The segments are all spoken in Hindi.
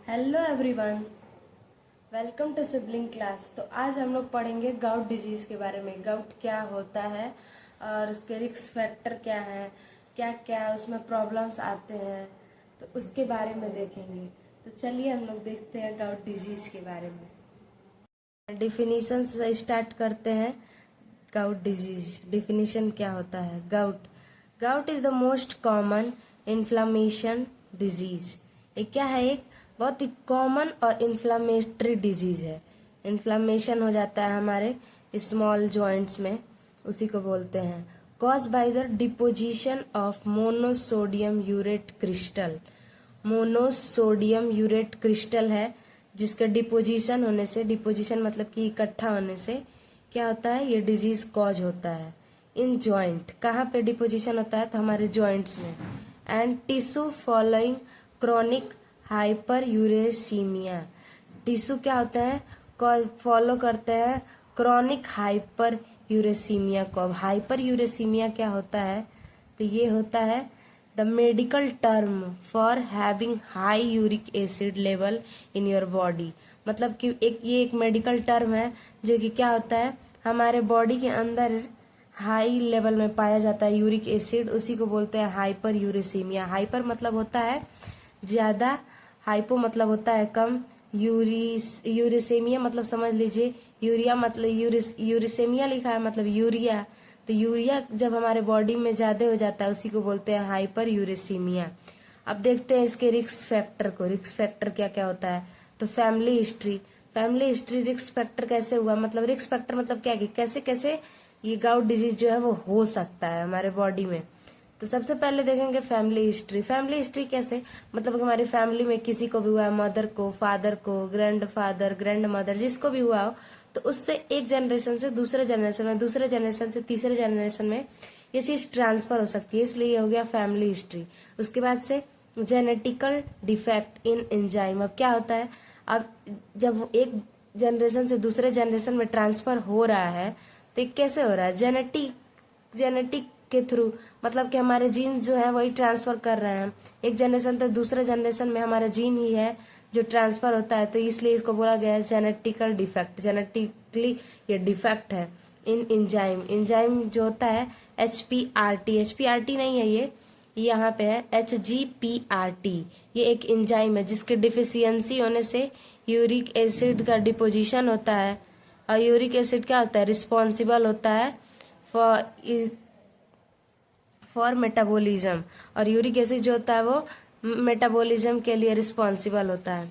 Hello everyone, welcome to sibling class. तो आज हम लोग पढ़ेंगे गाउट डिजीज के बारे में। गाउट क्या होता है और उसके रिस्क फैक्टर क्या है, क्या क्या उसमें प्रॉब्लम्स आते हैं, तो उसके बारे में देखेंगे। तो चलिए हम लोग देखते हैं गाउट डिजीज के बारे में। डिफिनीशन से स्टार्ट करते हैं। गाउट डिजीज डिफिनीशन क्या होता है। Gout is the most common inflammation disease. ये क्या है? एक बहुत ही कॉमन और इन्फ्लामेटरी डिजीज है। इन्फ्लामेशन हो जाता है हमारे स्मॉल जॉइंट्स में, उसी को बोलते हैं। Cause by the deposition of monosodium urate crystal. Monosodium urate crystal है जिसके डिपोजिशन होने से, डिपोजिशन मतलब कि इकट्ठा होने से क्या होता है, ये डिजीज कॉज होता है। इन जॉइंट, कहाँ पे डिपोजिशन होता है? तो हमारे जॉइंट्स में। And tissue following chronic hyperuricemia. Tissue क्या होता है? फॉलो करते हैं क्रॉनिक हाइपर यूरेसीमिया को। अब हाइपर यूरेसीमिया क्या होता है? तो ये होता है the medical term for having high uric acid level in your body. मतलब कि ये एक मेडिकल टर्म है जो कि क्या होता है, हमारे बॉडी के अंदर हाई लेवल में पाया जाता है यूरिक एसिड, उसी को बोलते हैं हाइपर यूरेसीमिया। हाइपर मतलब होता है ज्यादा, हाइपो मतलब होता है कम, यूरिसेमिया मतलब समझ लीजिए यूरिया, मतलब यूरिसेमिया लिखा है मतलब यूरिया। तो यूरिया जब हमारे बॉडी में ज्यादा हो जाता है उसी को बोलते हैं हाइपर यूरेसीमिया। अब देखते हैं इसके रिस्क फैक्टर को। रिस्क फैक्टर क्या क्या होता है? तो family history. Family history risk factor कैसे हुआ, मतलब रिस्क फैक्टर मतलब क्या है कि कैसे कैसे ये गाउट डिजीज जो है वो हो सकता है हमारे बॉडी में। तो सबसे पहले देखेंगे फैमिली हिस्ट्री। फैमिली हिस्ट्री कैसे, मतलब कि हमारी फैमिली में किसी को भी हुआ है, मदर को, फादर को, ग्रैंड फादर, ग्रैंड मदर, जिसको भी हुआ हो, तो उससे एक जनरेशन से दूसरे जनरेशन में, दूसरे जनरेशन से तीसरे जनरेशन में ये चीज ट्रांसफर हो सकती है, इसलिए ये हो गया फैमिली हिस्ट्री। उसके बाद से जेनेटिकल डिफेक्ट इन एंजाइम। अब क्या होता है, अब जब एक जनरेशन से दूसरे जनरेशन में ट्रांसफर हो रहा है तो ये कैसे हो रहा है? जेनेटिक के थ्रू, मतलब कि हमारे जीन जो है वही ट्रांसफर कर रहे हैं एक जनरेशन तक, दूसरे जनरेशन में हमारा जीन ही है जो ट्रांसफर होता है, तो इसलिए इसको बोला गया है जेनेटिकल डिफेक्ट। जेनेटिकली ये डिफेक्ट है इन एंजाइम। एंजाइम जो होता है HPRT, HPRT नहीं है ये, यहाँ पे है HGPRT। ये एक एंजाइम है जिसके डिफिशियंसी होने से यूरिक एसिड का डिपोजिशन होता है। और यूरिक एसिड क्या होता है? रिस्पॉन्सिबल होता है फॉर मेटाबॉलिज्म। और यूरिक एसिड जो होता है वो मेटाबॉलिज्म के लिए रिस्पॉन्सिबल होता है।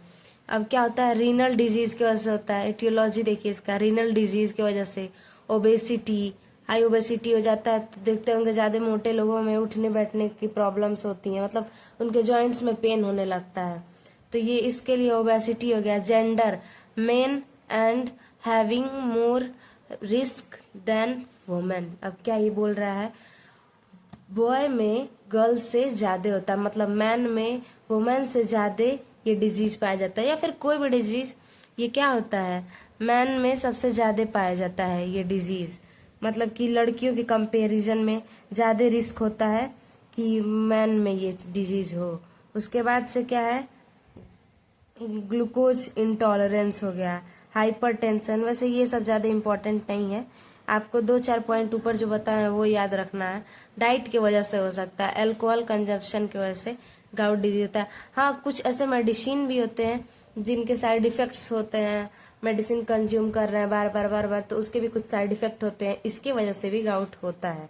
अब क्या होता है? रीनल डिजीज की वजह से होता है। एटियोलॉजी देखिए इसका, रीनल डिजीज की वजह से ओबेसिटी, हाई ओबेसिटी हो जाता है। तो देखते होंगे ज्यादा मोटे लोगों में उठने बैठने की प्रॉब्लम्स होती हैं, मतलब उनके जॉइंट्स में पेन होने लगता है, तो ये इसके लिए ओबेसिटी हो गया। Gender, men and having more risk than women. अब क्या ये बोल रहा है, बॉय में गर्ल से ज्यादा होता है, मतलब मैन में वुमेन से ज्यादा ये डिजीज पाया जाता है। या फिर कोई भी डिजीज, ये क्या होता है, मैन में सबसे ज्यादा पाया जाता है ये डिजीज, मतलब कि लड़कियों के कंपैरिजन में ज्यादा रिस्क होता है कि मैन में ये डिजीज हो। उसके बाद से क्या है, ग्लूकोज इंटॉलरेंस हो गया, हाइपरटेंशन। वैसे ये सब ज्यादा इम्पोर्टेंट नहीं है, आपको 2-4 पॉइंट ऊपर जो बताए हैं वो याद रखना है। डाइट की वजह से हो सकता है, अल्कोहल कंजप्शन की वजह से गाउट डिजीज होता है। हाँ, कुछ ऐसे मेडिसिन भी होते हैं जिनके साइड इफेक्ट्स होते हैं, मेडिसिन कंज्यूम कर रहे हैं बार बार बार बार, तो उसके भी कुछ साइड इफेक्ट होते हैं, इसकी वजह से भी गाउट होता है।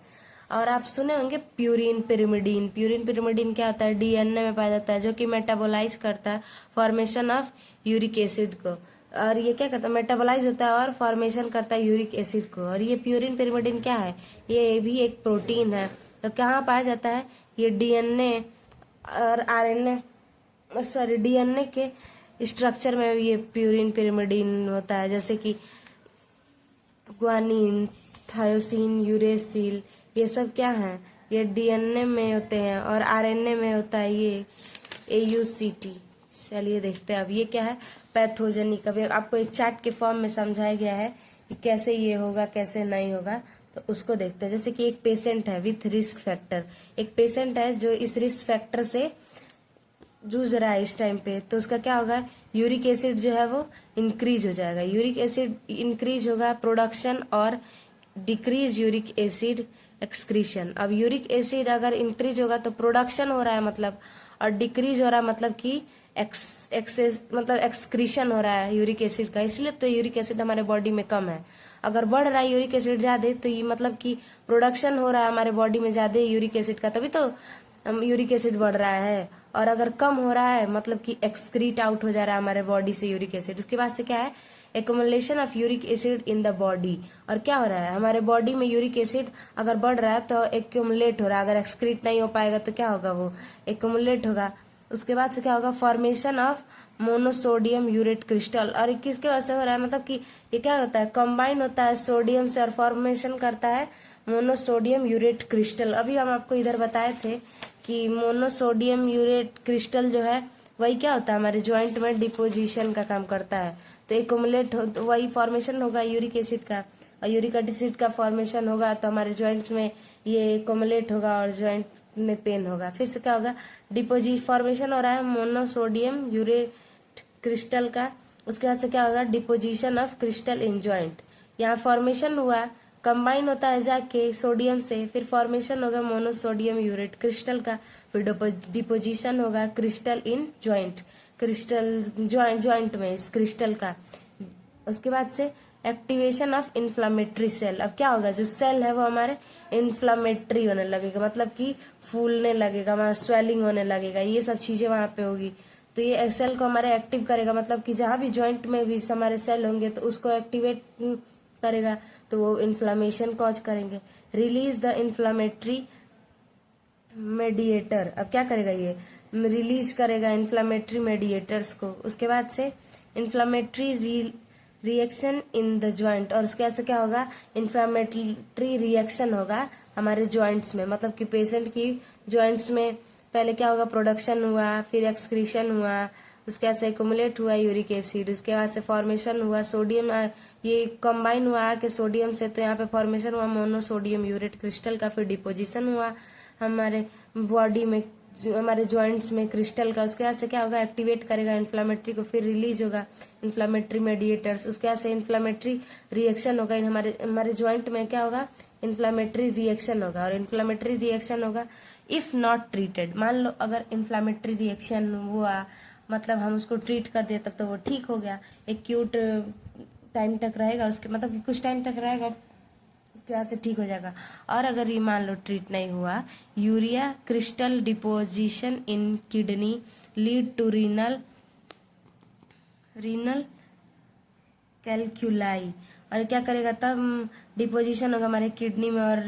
और आप सुने होंगे प्यूरिन पिरिमिडीन। प्यूरिन पिरिमिडीन क्या होता है? डीएनए में पाया जाता है जो कि मेटाबोलाइज करता है फॉर्मेशन ऑफ यूरिक एसिड को। और ये क्या करता है? मेटाबोलाइज होता है और फॉर्मेशन करता है यूरिक एसिड को। और ये प्यूरिन पिरिमिडीन क्या है? ये भी एक प्रोटीन है। तो कहाँ पाया जाता है? ये डीएनए और आरएनए, सॉरी, डीएनए के स्ट्रक्चर में ये प्यूरिन पिरिमिडीन होता है, जैसे कि ग्वानिन, थायोसिन, यूरेसिल, ये सब क्या है? ये डीएनए में होते हैं और आरएनए में होता है ये AUCT। चलिए देखते हैं अब ये क्या है, पैथोजेनिक। अब आपको एक चार्ट के फॉर्म में समझाया गया है कि कैसे ये होगा कैसे नहीं होगा, तो उसको देखते हैं। जैसे कि एक पेशेंट है विथ रिस्क फैक्टर, एक पेशेंट है जो इस रिस्क फैक्टर से जूझ रहा है इस टाइम पे, तो उसका क्या होगा, यूरिक एसिड जो है वो इंक्रीज हो जाएगा। यूरिक एसिड इंक्रीज होगा प्रोडक्शन और डिक्रीज यूरिक एसिड एक्सक्रीशन। अब यूरिक एसिड अगर इंक्रीज होगा तो प्रोडक्शन हो रहा है मतलब, और डिक्रीज हो रहा है मतलब कि मतलब एक्सक्रीशन हो रहा है यूरिक एसिड का, इसलिए तो यूरिक एसिड हमारे बॉडी में कम है। अगर बढ़ रहा है यूरिक एसिड ज्यादा तो ये मतलब कि प्रोडक्शन हो रहा है हमारे बॉडी में ज्यादा यूरिक एसिड का, तभी तो यूरिक एसिड बढ़ रहा है। और अगर कम हो रहा है मतलब कि एक्सक्रीट आउट हो जा रहा है हमारे बॉडी से यूरिक एसिड। उसके बाद से क्या है, accumulation of uric acid in the body. और क्या हो रहा है, हमारे बॉडी में यूरिक एसिड अगर बढ़ रहा है तो एक्युमुलेट हो रहा है, अगर एक्सक्रीट नहीं हो पाएगा तो क्या होगा, वो एक्युमुलेट होगा। उसके बाद से क्या होगा, formation of monosodium urate crystal. और किसके वजह से हो रहा है, मतलब कि ये क्या होता है, कंबाइन होता है सोडियम से और फॉर्मेशन करता है मोनोसोडियम यूरेट क्रिस्टल। अभी हम आपको इधर बताए थे कि मोनोसोडियम यूरेट क्रिस्टल जो है वही क्या होता है, हमारे ज्वाइंट में डिपोजिशन का काम करता है। तो एक्युमुलेट हो तो वही फॉर्मेशन होगा यूरिक एसिड का, और यूरिक एसिड का फॉर्मेशन होगा तो हमारे ज्वाइंट्स में ये एक्युमुलेट होगा और ज्वाइंट में पेन होगा। फिर से क्या होगा, फॉर्मेशन हो रहा है मोनोसोडियम यूरेट क्रिस्टल का। उसके बाद से क्या होगा, deposition of crystal in joint. यहाँ फॉर्मेशन हुआ, कंबाइन होता है जाके सोडियम से, फिर फॉर्मेशन होगा मोनोसोडियम यूरेट क्रिस्टल का, फिर डिपोजिशन होगा क्रिस्टल इन ज्वाइंट, क्रिस्टल ज्वाइंट में इस क्रिस्टल का। उसके बाद से एक्टिवेशन ऑफ इन्फ्लामेटरी सेल। अब क्या होगा, जो सेल है वो हमारे इन्फ्लामेटरी होने लगेगा, मतलब कि फूलने लगेगा, वहाँ स्वेलिंग होने लगेगा, ये सब चीजें वहाँ पे होगी। तो ये सेल को हमारे एक्टिव करेगा, मतलब कि जहाँ भी ज्वाइंट में भी हमारे सेल होंगे तो उसको एक्टिवेट करेगा, तो वो इन्फ्लामेशन कॉज करेंगे। Release the inflammatory mediator. अब क्या करेगा, ये रिलीज करेगा इन्फ्लामेटरी मेडिएटर्स को। उसके बाद से inflammatory reaction in the joint. और उसके बाद से क्या होगा, इन्फ्लामेटरी रिएक्शन होगा हमारे ज्वाइंट्स में, मतलब कि पेशेंट की ज्वाइंट्स में पहले क्या होगा, प्रोडक्शन हुआ, फिर एक्सक्रीशन हुआ, उसके बाद से एक्युमुलेट हुआ यूरिक एसिड, उसके बाद से फॉर्मेशन हुआ सोडियम, ये कंबाइन हुआ कि सोडियम से, तो यहाँ पे फॉर्मेशन हुआ मोनोसोडियम यूरेट क्रिस्टल का, फिर डिपोजिशन हुआ हमारे बॉडी में, हमारे जॉइंट्स में क्रिस्टल का। उसके बाद से क्या होगा, एक्टिवेट करेगा इन्फ्लामेटरी को, फिर रिलीज होगा इन्फ्लामेटरी मेडिएटर्स। उसके बाद से इन्फ्लामेटरी रिएक्शन होगा, हमारे ज्वाइंट में क्या होगा, इन्फ्लामेटरी रिएक्शन होगा। और इन्फ्लामेटरी रिएक्शन होगा इफ नॉट ट्रीटेड। मान लो अगर इन्फ्लामेटरी रिएक्शन हुआ, मतलब हम उसको ट्रीट कर दिए तब तो वो ठीक हो गया, एक्यूट टाइम तक रहेगा, उसके मतलब कि कुछ टाइम तक रहेगा, उसके बाद से ठीक हो जाएगा। और अगर ये मान लो ट्रीट नहीं हुआ, urea crystal deposition in kidney lead to renal calculi. और क्या करेगा, तब डिपोजिशन होगा हमारे किडनी में और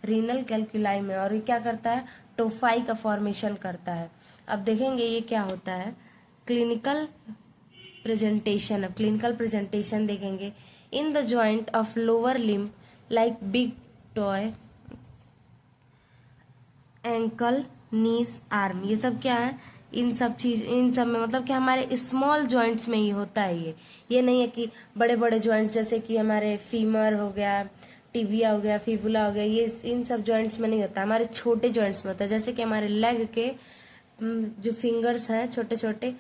रीनल कैल्कुलाई में, और ये क्या करता है, टोफाई का फॉर्मेशन करता है। अब देखेंगे ये क्या होता है, क्लिनिकल प्रेजेंटेशन। अब क्लिनिकल प्रेजेंटेशन देखेंगे, in the joint of lower limb like big toy, ankle, knees, arm, ये सब क्या है, इन सब में मतलब कि हमारे स्मॉल जॉइंट्स में ही होता है ये नहीं है कि बड़े बड़े जॉइंट्स जैसे कि हमारे फीमर हो गया, टिबिया हो गया, फिबुला हो गया, ये इन सब जॉइंट्स में नहीं होता, हमारे छोटे जॉइंट्स में होता है। जैसे कि हमारे लेग के जो फिंगर्स हैं छोटे छोटे,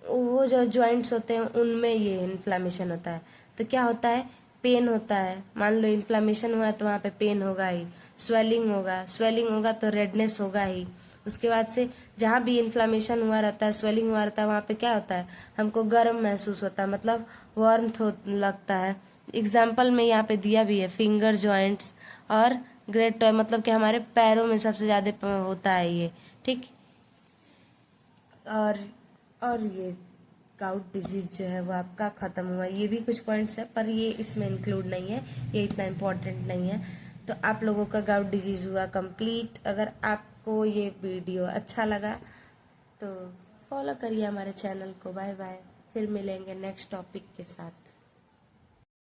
वो जो जॉइंट्स होते हैं उनमें ये इन्फ्लामेशन होता है। तो क्या होता है, पेन होता है, मान लो इन्फ्लामेशन हुआ है तो वहाँ पे पेन होगा ही, स्वेलिंग होगा तो रेडनेस होगा ही। उसके बाद से जहाँ भी इन्फ्लामेशन हुआ रहता है, स्वेलिंग हुआ रहता है, वहाँ पे क्या होता है, हमको गर्म महसूस होता है, मतलब वार्मथ लगता है। एग्जाम्पल में यहाँ पे दिया भी है, फिंगर जॉइंट्स और ग्रेट टॉय, मतलब कि हमारे पैरों में सबसे ज्यादा होता है ये, ठीक। और ये गाउट डिजीज जो है वो आपका खत्म हुआ। ये भी कुछ पॉइंट्स है पर ये इसमें इंक्लूड नहीं है, ये इतना इम्पोर्टेंट नहीं है। तो आप लोगों का गाउट डिजीज हुआ कंप्लीट। अगर आपको ये वीडियो अच्छा लगा तो फॉलो करिए हमारे चैनल को। बाय बाय, फिर मिलेंगे नेक्स्ट टॉपिक के साथ।